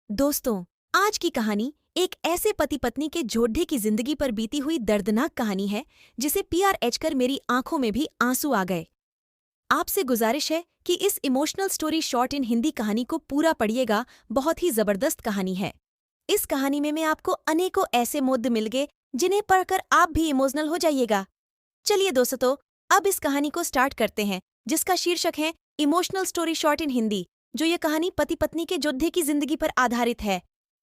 दोस्तों, आज की कहानी एक ऐसे पति पत्नी के जोड़े की जिंदगी पर बीती हुई दर्दनाक कहानी है जिसे PRH कर मेरी आंखों में भी आंसू आ गए। आपसे गुजारिश है कि इस इमोशनल स्टोरी शॉर्ट इन हिंदी कहानी को पूरा पढ़िएगा। बहुत ही जबरदस्त कहानी है। इस कहानी में आपको अनेकों ऐसे मुद्दे मिल गए जिन्हें पढ़कर आप भी इमोशनल हो जाइएगा। चलिए दोस्तों, अब इस कहानी को स्टार्ट करते हैं, जिसका शीर्षक है इमोशनल स्टोरी शॉर्ट इन हिंदी। जो ये कहानी पति पत्नी के योद्धे की जिंदगी पर आधारित है।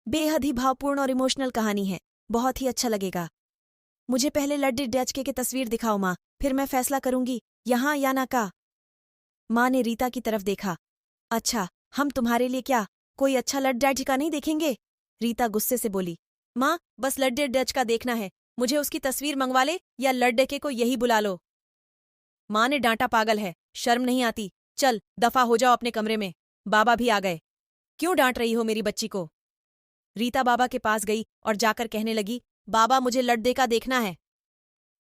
बेहद ही भावपूर्ण और इमोशनल कहानी है। बहुत ही अच्छा लगेगा। मुझे पहले लड्डू डचके की तस्वीर दिखाओ माँ, फिर मैं फैसला करूंगी यहाँ या ना का। माँ ने रीता की तरफ देखा। अच्छा, हम तुम्हारे लिए क्या कोई अच्छा लड्डू का नहीं देखेंगे? रीता गुस्से से बोली। माँ, बस लड्डू डच का देखना है। मुझे उसकी तस्वीर मंगवा ले या लड्डके को यही बुला लो। माँ ने डांटा। पागल है, शर्म नहीं आती? चल दफा हो जाओ अपने कमरे में। बाबा भी आ गए। क्यों डांट रही हो मेरी बच्ची को? रीता बाबा के पास गई और जाकर कहने लगी, बाबा मुझे लड्डे का देखना है।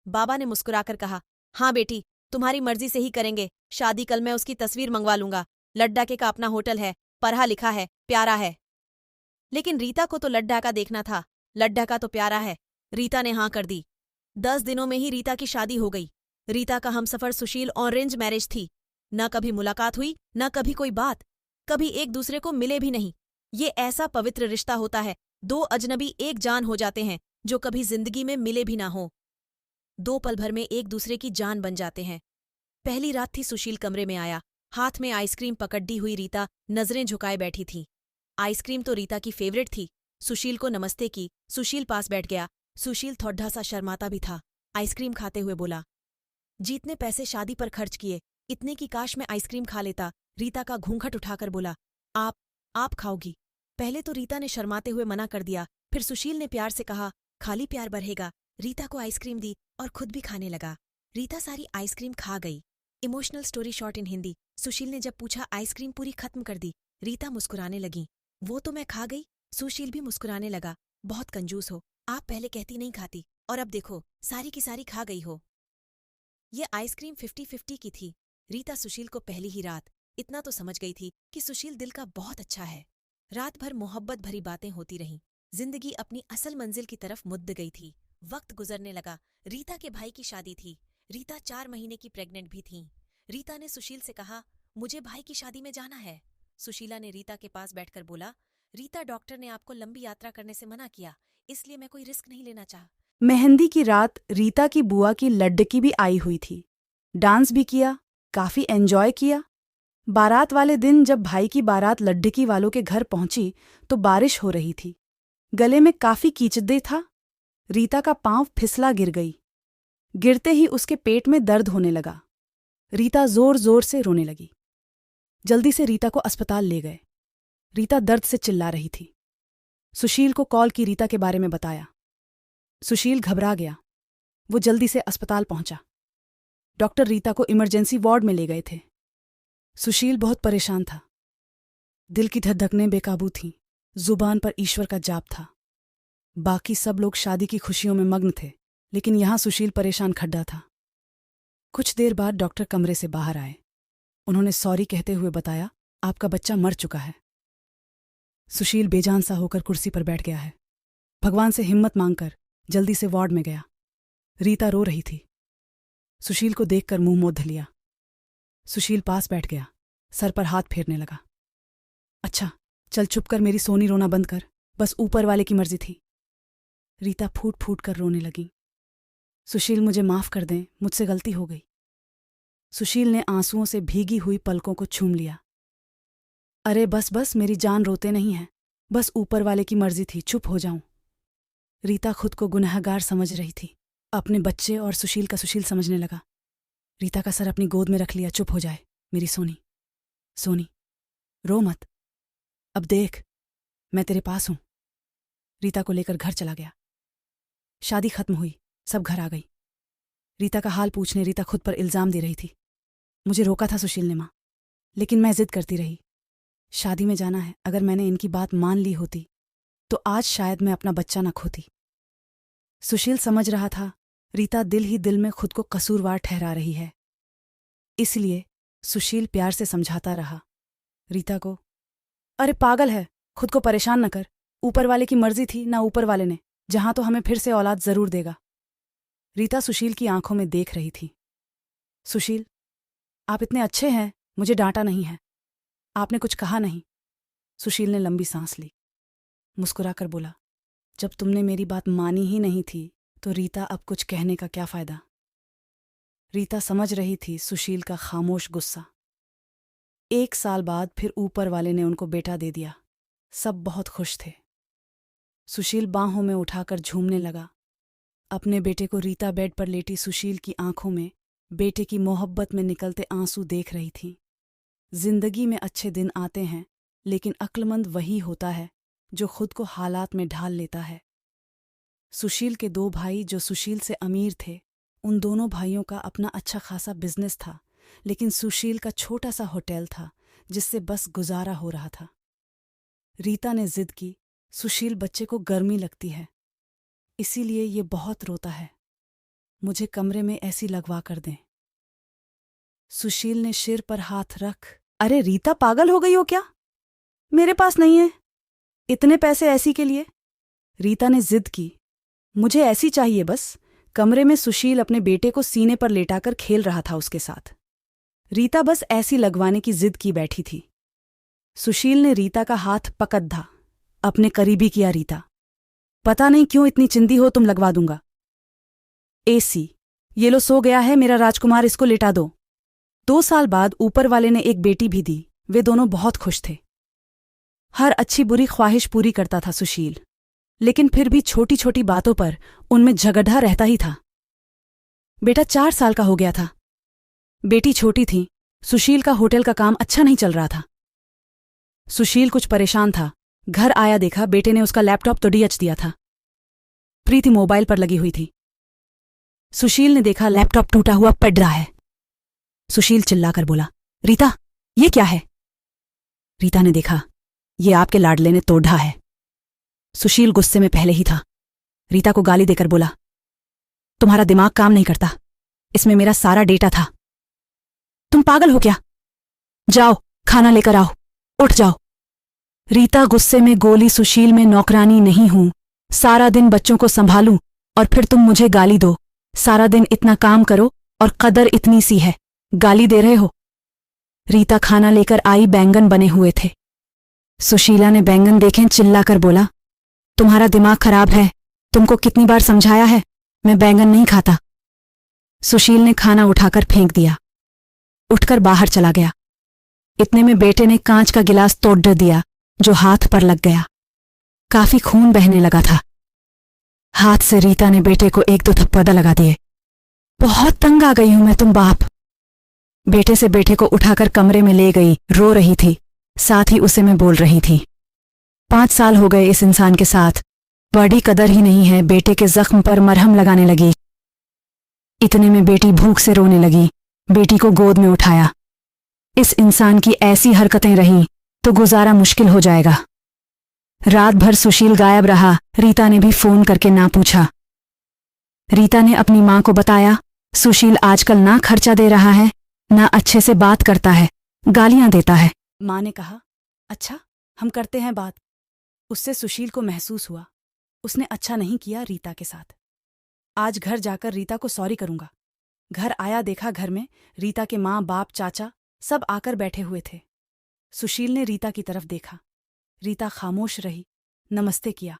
बाबा ने मुस्कुराकर कहा, हाँ बेटी, तुम्हारी मर्जी से ही करेंगे। शादी कल मैं उसकी तस्वीर मंगवा लूंगा। लड्डा के का अपना होटल है, पढ़ा लिखा है, प्यारा है। लेकिन रीता को तो लड्डा का देखना था। लड्डा का तो प्यारा है। रीता ने हाँ कर दी। 10 दिनों में ही रीता की शादी हो गई। रीता का हमसफर सुशील ऑरेंज मैरिज थी। न कभी मुलाकात हुई, न कभी कोई बात। कभी एक दूसरे को मिले भी नहीं। ये ऐसा पवित्र रिश्ता होता है, दो अजनबी एक जान हो जाते हैं जो कभी जिंदगी में मिले भी ना हो। 2 पल भर में एक दूसरे की जान बन जाते हैं। पहली रात थी। सुशील कमरे में आया। हाथ में आइसक्रीम पकड़ी हुई रीता नजरें झुकाए बैठी थी। आइसक्रीम तो रीता की फेवरेट थी। सुशील को नमस्ते की। सुशील पास बैठ गया। सुशील थोड़ा सा शर्माता भी था। आइसक्रीम खाते हुए बोला, जीतने पैसे शादी पर खर्च किए, इतने की काश मैं आइसक्रीम खा लेता। रीता का घूंघट उठाकर बोला, आप खाओगी? पहले तो रीता ने शर्माते हुए मना कर दिया, फिर सुशील ने प्यार से कहा, खाली प्यार बढ़ेगा। रीता को आइसक्रीम दी और खुद भी खाने लगा। रीता सारी आइसक्रीम खा गई। इमोशनल स्टोरी शॉर्ट इन हिंदी। सुशील ने जब पूछा आइसक्रीम पूरी खत्म कर दी। रीता मुस्कुराने लगी। वो तो मैं खा गई। सुशील भी मुस्कुराने लगा। बहुत कंजूस हो, आप पहले कहती नहीं खाती, और अब देखो सारी की सारी खा गई हो। ये आइसक्रीम 50-50 की थी। रीता सुशील को पहली ही रात इतना तो समझ गई थी कि सुशील दिल का बहुत अच्छा है। रात भर मोहब्बत भरी बातें होती रहीं। जिंदगी अपनी असल मंजिल की तरफ मुड़ गई थी। वक्त गुजरने लगा। रीता के भाई की शादी थी। रीता 4 महीने की प्रेग्नेंट भी थी। रीता ने सुशील से कहा, मुझे भाई की शादी में जाना है। सुशीला ने रीता के पास बैठकर बोला, रीता, डॉक्टर ने आपको लंबी यात्रा करने से मना किया, इसलिए मैं कोई रिस्क नहीं लेना चाह। मेहंदी की रात रीता की बुआ की लड्डकी भी आई हुई थी। डांस भी किया, काफी एंजॉय किया। बारात वाले दिन जब भाई की बारात लड्डकी वालों के घर पहुंची तो बारिश हो रही थी। गले में काफी कीचड़े था। रीता का पांव फिसला गिर गई। गिरते ही उसके पेट में दर्द होने लगा। रीता जोर जोर से रोने लगी। जल्दी से रीता को अस्पताल ले गए। रीता दर्द से चिल्ला रही थी। सुशील को कॉल की, रीता के बारे में बताया। सुशील घबरा गया। वो जल्दी से अस्पताल पहुंचा। डॉक्टर रीता को इमरजेंसी वार्ड में ले गए थे। सुशील बहुत परेशान था। दिल की धड़कनें बेकाबू थीं। जुबान पर ईश्वर का जाप था। बाकी सब लोग शादी की खुशियों में मग्न थे, लेकिन यहां सुशील परेशान खड्डा था। कुछ देर बाद डॉक्टर कमरे से बाहर आए। उन्होंने सॉरी कहते हुए बताया, आपका बच्चा मर चुका है। सुशील बेजान सा होकर कुर्सी पर बैठ गया है। भगवान से हिम्मत मांगकर जल्दी से वार्ड में गया। रीता रो रही थी। सुशील को देखकर मुंह मोड़ लिया। सुशील पास बैठ गया, सर पर हाथ फेरने लगा। अच्छा, चल चुप कर, मेरी सोनी रोना बंद कर, बस ऊपर वाले की मर्जी थी। रीता फूट फूट कर रोने लगी। सुशील, मुझे माफ कर दें, मुझसे गलती हो गई। सुशील ने आंसुओं से भीगी हुई पलकों को छूम लिया। अरे बस बस, मेरी जान रोते नहीं है, बस ऊपर वाले की मर्जी थी, चुप हो जाऊं। रीता खुद को गुनहगार समझ रही थी। अपने बच्चे और सुशील का सुशील समझने लगा। रीता का सर अपनी गोद में रख लिया। चुप हो जाए मेरी सोनी। सोनी, रो मत, अब देख मैं तेरे पास हूं। रीता को लेकर घर चला गया। शादी खत्म हुई, सब घर आ गई। रीता का हाल पूछने रीता खुद पर इल्जाम दे रही थी। मुझे रोका था सुशील ने माँ, लेकिन मैं जिद करती रही। शादी में जाना है, अगर मैंने इनकी बात मान ली होती तो आज शायद मैं अपना बच्चा न खोती। सुशील समझ रहा था रीता दिल ही दिल में खुद को कसूरवार ठहरा रही है। इसलिए सुशील प्यार से समझाता रहा रीता को, अरे पागल है, खुद को परेशान न कर, ऊपर वाले की मर्जी थी ना ऊपर वाले ने, जहां तो हमें फिर से औलाद जरूर देगा। रीता सुशील की आंखों में देख रही थी। सुशील, आप इतने अच्छे हैं, मुझे डांटा नहीं है, आपने कुछ कहा नहीं। सुशील ने लंबी सांस ली, मुस्कुराकर बोला, जब तुमने मेरी बात मानी ही नहीं थी तो रीता अब कुछ कहने का क्या फायदा। रीता समझ रही थी सुशील का खामोश गुस्सा। 1 साल बाद फिर ऊपर वाले ने उनको बेटा दे दिया। सब बहुत खुश थे। सुशील बाहों में उठाकर झूमने लगा। अपने बेटे को रीता बेड पर लेटी सुशील की आंखों में बेटे की मोहब्बत में निकलते आंसू देख रही थी। जिंदगी में अच्छे दिन आते हैं, लेकिन अक्लमंद वही होता है जो खुद को हालात में ढाल लेता है। सुशील के 2 भाई जो सुशील से अमीर थे, उन दोनों भाइयों का अपना अच्छा खासा बिजनेस था, लेकिन सुशील का छोटा सा होटल था जिससे बस गुजारा हो रहा था। रीता ने जिद की, सुशील बच्चे को गर्मी लगती है, इसीलिए ये बहुत रोता है, मुझे कमरे में ऐसी लगवा कर दें। सुशील ने सिर पर हाथ रख, अरे रीता, पागल हो गई हो क्या? मेरे पास नहीं है इतने पैसे ऐसी के लिए। रीता ने जिद की, मुझे ऐसी चाहिए बस। कमरे में सुशील अपने बेटे को सीने पर लेटाकर खेल रहा था उसके साथ। रीता बस ऐसी लगवाने की जिद की बैठी थी। सुशील ने रीता का हाथ पकड़ा, अपने करीबी किया। रीता, पता नहीं क्यों इतनी चिंदी हो, तुम लगवा दूंगा। एसी, ये लो सो गया है मेरा राजकुमार, इसको लेटा दो। 2 साल बाद ऊपर वाले ने एक बेटी भी दी। वे दोनों बहुत खुश थे। हर अच्छी बुरी ख्वाहिश पूरी करता था सुशील, लेकिन फिर भी छोटी छोटी बातों पर उनमें झगड़ा रहता ही था। बेटा 4 साल का हो गया था, बेटी छोटी थी। सुशील का होटल का काम अच्छा नहीं चल रहा था। सुशील कुछ परेशान था। घर आया देखा बेटे ने उसका लैपटॉप तो डीएच दिया था। प्रीति मोबाइल पर लगी हुई थी। सुशील ने देखा लैपटॉप टूटा हुआ पड़ रहा है। सुशील चिल्लाकर बोला, रीता, ये क्या है? रीता ने देखा, ये आपके लाडले ने तोड़ा है। सुशील गुस्से में पहले ही था। रीता को गाली देकर बोला, तुम्हारा दिमाग काम नहीं करता, इसमें मेरा सारा डेटा था। तुम पागल हो क्या? जाओ खाना लेकर आओ, उठ जाओ। रीता गुस्से में गोली, सुशील में नौकरानी नहीं हूं, सारा दिन बच्चों को संभालूं और फिर तुम मुझे गाली दो। सारा दिन इतना काम करो और कदर इतनी सी है, गाली दे रहे हो। रीता खाना लेकर आई, बैंगन बने हुए थे। सुशीला ने बैंगन देखे, चिल्लाकर बोला, तुम्हारा दिमाग खराब है, तुमको कितनी बार समझाया है, मैं बैंगन नहीं खाता। सुशील ने खाना उठाकर फेंक दिया, उठकर बाहर चला गया। इतने में बेटे ने कांच का गिलास तोड़ दिया जो हाथ पर लग गया। काफी खून बहने लगा था। हाथ से रीता ने बेटे को 1-2 थप्पड़ लगा दिए। बहुत तंग आ गई हूं मैं, तुम बाप। बेटे से बेटे को उठाकर कमरे में ले गई, रो रही थी, साथ ही उसे मैं बोल रही थी, 5 साल हो गए इस इंसान के साथ, बड़ी कदर ही नहीं है। बेटे के जख्म पर मरहम लगाने लगी। इतने में बेटी भूख से रोने लगी। बेटी को गोद में उठाया। इस इंसान की ऐसी हरकतें रही तो गुजारा मुश्किल हो जाएगा। रात भर सुशील गायब रहा। रीता ने भी फोन करके ना पूछा। रीता ने अपनी मां को बताया, सुशील आजकल ना खर्चा दे रहा है, ना अच्छे से बात करता है, गालियां देता है। मां ने कहा, अच्छा हम करते हैं बात। उससे सुशील को महसूस हुआ उसने अच्छा नहीं किया रीता के साथ। आज घर जाकर रीता को सॉरी करूंगा। घर आया, देखा घर में रीता के माँ बाप चाचा सब आकर बैठे हुए थे। सुशील ने रीता की तरफ देखा। रीता खामोश रही, नमस्ते किया।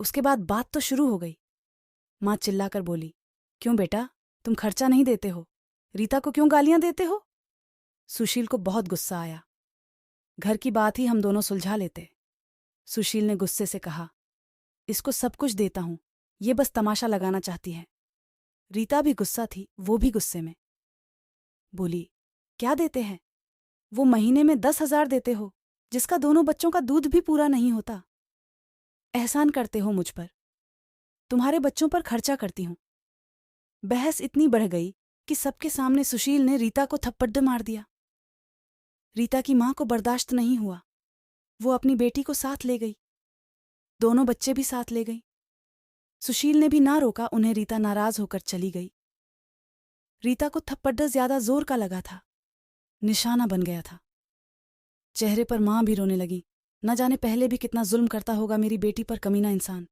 उसके बाद बात तो शुरू हो गई। माँ चिल्लाकर बोली, क्यों बेटा, तुम खर्चा नहीं देते हो, रीता को क्यों गालियां देते हो? सुशील को बहुत गुस्सा आया। घर की बात ही हम दोनों सुलझा लेते। सुशील ने गुस्से से कहा, इसको सब कुछ देता हूं, ये बस तमाशा लगाना चाहती है। रीता भी गुस्सा थी, वो भी गुस्से में बोली, क्या देते हैं? वो महीने में 10,000 देते हो, जिसका दोनों बच्चों का दूध भी पूरा नहीं होता। एहसान करते हो मुझ पर, तुम्हारे बच्चों पर खर्चा करती हूं। बहस इतनी बढ़ गई कि सबके सामने सुशील ने रीता को थप्पड़ मार दिया। रीता की मां को बर्दाश्त नहीं हुआ। वो अपनी बेटी को साथ ले गई, दोनों बच्चे भी साथ ले गई। सुशील ने भी ना रोका उन्हें। रीता नाराज होकर चली गई। रीता को थप्पड़ ज्यादा जोर का लगा था, निशाना बन गया था। चेहरे पर मां भी रोने लगी। न जाने पहले भी कितना जुल्म करता होगा मेरी बेटी पर, कमीना इंसान।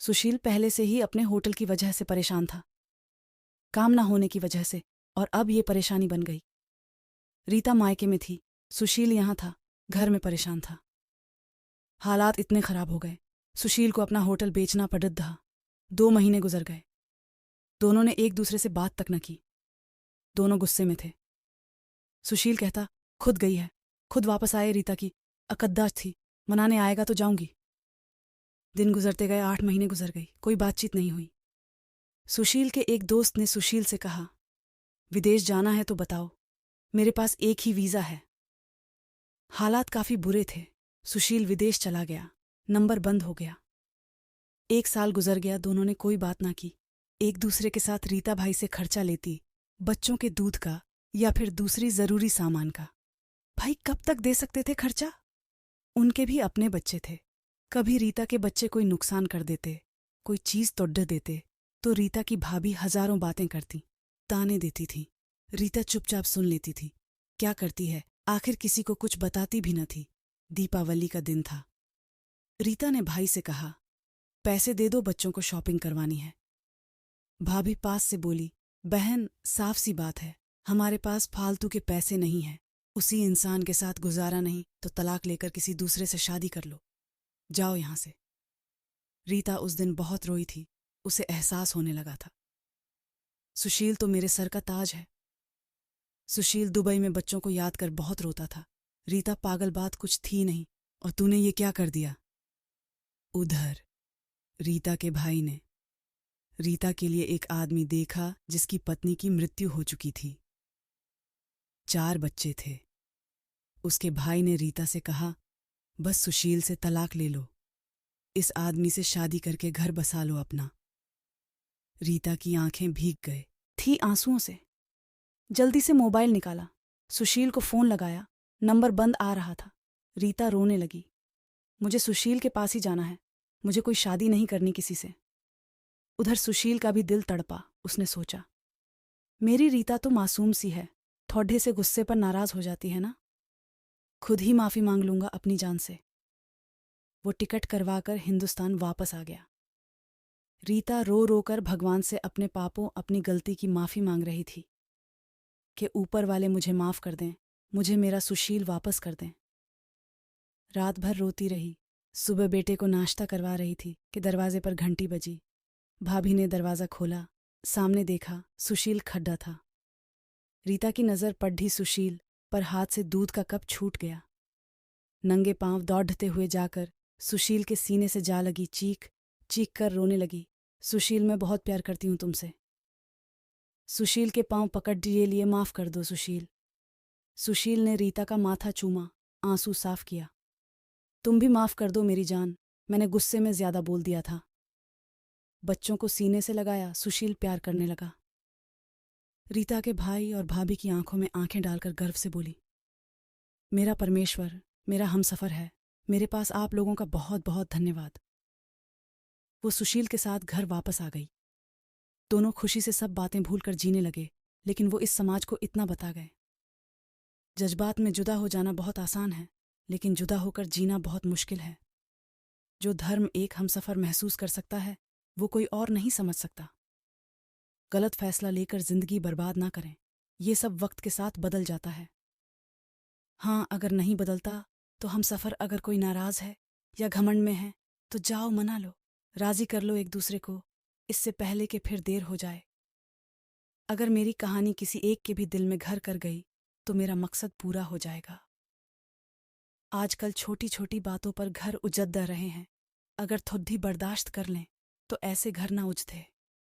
सुशील पहले से ही अपने होटल की वजह से परेशान था, काम ना होने की वजह से, और अब ये परेशानी बन गई। रीता मायके में थी, सुशील यहाँ था, घर में परेशान था। हालात इतने खराब हो गए, सुशील को अपना होटल बेचना पड़ था। 2 महीने गुजर गए, दोनों ने एक दूसरे से बात तक न की। दोनों गुस्से में थे। सुशील कहता, खुद गई है, खुद वापस आए। रीता की अकद्दाज थी, मनाने आएगा तो जाऊंगी। दिन गुजरते गए, 8 महीने गुजर गई, कोई बातचीत नहीं हुई। सुशील के एक दोस्त ने सुशील से कहा, विदेश जाना है तो बताओ, मेरे पास एक ही वीज़ा है। हालात काफ़ी बुरे थे। सुशील विदेश चला गया, नंबर बंद हो गया। 1 साल गुजर गया, दोनों ने कोई बात ना की। एक दूसरे के साथ रीता भाई से खर्चा लेती, बच्चों के दूध का या फिर दूसरी ज़रूरी सामान का। भाई कब तक दे सकते थे खर्चा? उनके भी अपने बच्चे थे। कभी रीता के बच्चे कोई नुकसान कर देते, कोई चीज़ तोड़ देते, तो रीता की भाभी हजारों बातें करती, ताने देती थी। रीता चुपचाप सुन लेती थी। क्या करती है, आखिर किसी को कुछ बताती भी न थी। दीपावली का दिन था। रीता ने भाई से कहा, पैसे दे दो, बच्चों को शॉपिंग करवानी है। भाभी पास से बोली, बहन साफ सी बात है, हमारे पास फालतू के पैसे नहीं हैं। उसी इंसान के साथ गुजारा नहीं तो तलाक लेकर किसी दूसरे से शादी कर लो, जाओ यहां से। रीता उस दिन बहुत रोई थी, उसे एहसास होने लगा था, सुशील तो मेरे सर का ताज है। सुशील दुबई में बच्चों को याद कर बहुत रोता था। रीता, पागल बात कुछ थी नहीं, और तूने ये क्या कर दिया? उधर रीता के भाई ने रीता के लिए एक आदमी देखा जिसकी पत्नी की मृत्यु हो चुकी थी। 4 बच्चे थे। उसके भाई ने रीता से कहा, बस सुशील से तलाक ले लो, इस आदमी से शादी करके घर बसा लो अपना। रीता की आंखें भीग गए थी आंसुओं से। जल्दी से मोबाइल निकाला, सुशील को फोन लगाया, नंबर बंद आ रहा था। रीता रोने लगी, मुझे सुशील के पास ही जाना है, मुझे कोई शादी नहीं करनी किसी से। उधर सुशील का भी दिल तड़पा। उसने सोचा, मेरी रीता तो मासूम सी है, थोड़े से गुस्से पर नाराज हो जाती है ना, खुद ही माफी मांग लूंगा अपनी जान से। वो टिकट करवाकर हिंदुस्तान वापस आ गया। रीता रो रो कर भगवान से अपने पापों, अपनी गलती की माफी मांग रही थी कि ऊपर वाले मुझे माफ कर दें, मुझे मेरा सुशील वापस कर दें। रात भर रोती रही। सुबह बेटे को नाश्ता करवा रही थी कि दरवाजे पर घंटी बजी। भाभी ने दरवाज़ा खोला, सामने देखा, सुशील खड़ा था। रीता की नज़र पड़ी सुशील पर, हाथ से दूध का कप छूट गया। नंगे पांव दौड़ते हुए जाकर सुशील के सीने से जा लगी, चीख चीख कर रोने लगी, सुशील मैं बहुत प्यार करती हूँ तुमसे। सुशील के पांव पकड़ लिए, माफ़ कर दो सुशील। सुशील ने रीता का माथा चूमा, आंसू साफ किया। तुम भी माफ़ कर दो मेरी जान, मैंने गुस्से में ज़्यादा बोल दिया था। बच्चों को सीने से लगाया, सुशील प्यार करने लगा। रीता के भाई और भाभी की आंखों में आंखें डालकर गर्व से बोली, मेरा परमेश्वर, मेरा हमसफ़र है, मेरे पास आप लोगों का बहुत बहुत धन्यवाद। वो सुशील के साथ घर वापस आ गई। दोनों खुशी से सब बातें भूलकर जीने लगे, लेकिन वो इस समाज को इतना बता गए, जज्बात में जुदा हो जाना बहुत आसान है, लेकिन जुदा होकर जीना बहुत मुश्किल है। जो धर्म एक हमसफ़र महसूस कर सकता है, वो कोई और नहीं समझ सकता। गलत फैसला लेकर जिंदगी बर्बाद ना करें, ये सब वक्त के साथ बदल जाता है। हाँ, अगर नहीं बदलता तो हमसफ़र अगर कोई नाराज़ है या घमंड में है तो जाओ मना लो, राज़ी कर लो एक दूसरे को, इससे पहले कि फिर देर हो जाए। अगर मेरी कहानी किसी एक के भी दिल में घर कर गई तो मेरा मकसद पूरा हो जाएगा। आजकल छोटी छोटी बातों पर घर उजड़ रहे हैं, अगर खुद ही बर्दाश्त कर लें तो ऐसे घर ना उजड़े।